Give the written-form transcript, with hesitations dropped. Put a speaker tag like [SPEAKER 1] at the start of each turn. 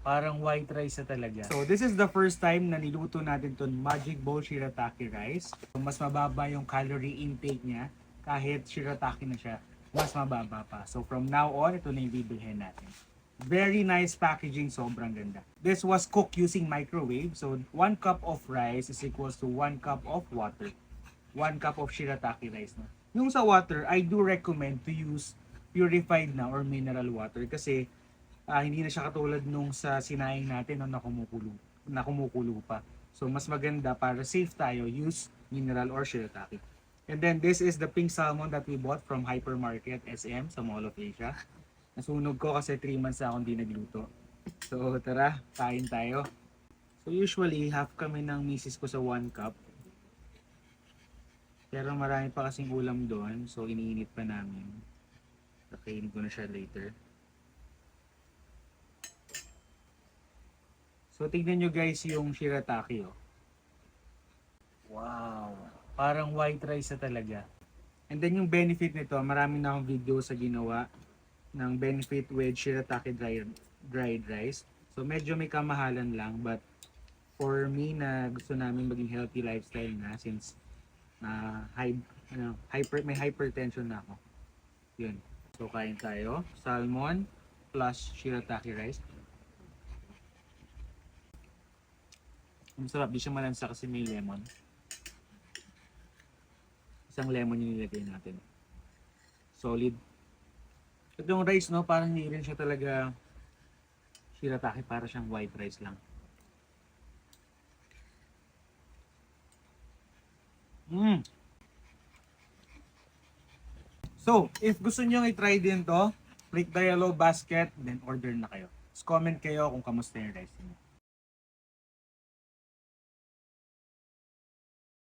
[SPEAKER 1] Parang white rice na talaga. So this is the first time na niluto natin ton Magic Bowl Shirataki rice. So, mas mababa yung calorie intake niya kahit shirataki na siya. Mas mababa pa. So from now on, ito na yung bibilhin natin. Very nice packaging, sobrang ganda. This was cooked using microwave. So 1 cup of rice is equals to 1 cup of water. 1 cup of shirataki rice. No? Yung sa water, I do recommend to use purified na or mineral water kasi hindi na siya katulad nung sa sinaing natin no, na kumukulo pa. So mas maganda para safe tayo, use mineral or shirataki. And then this is the pink salmon that we bought from Hypermarket SM sa Mall of Asia. Nasunog ko kasi 3 months na akong di nagluto. So tara, kain tayo. So usually half kami ng misis ko sa 1 cup. Pero marami pa kasing ulam doon, so iniinit pa namin. Kakainin ko na siya later. So tignan nyo guys yung shirataki oh. Wow! Parang white rice na talaga. And then yung benefit nito, marami na akong video sa ginawa ng benefit with shirataki dried rice. So medyo may kamahalan lang, but for me na gusto namin maging healthy lifestyle na since may hypertension na ako. Yun. So kain tayo. Salmon plus shirataki rice. Ang sarap, di siya malansa kasi may lemon. Isang lemon yung nilagay natin. Solid. At yung rice, no, parang hindi rin siya talaga shirataki, para siyang white rice lang. So, if gusto nyo i-try din to, click the yellow basket, then order na kayo. Just comment kayo kung kamusta yung rice niyo.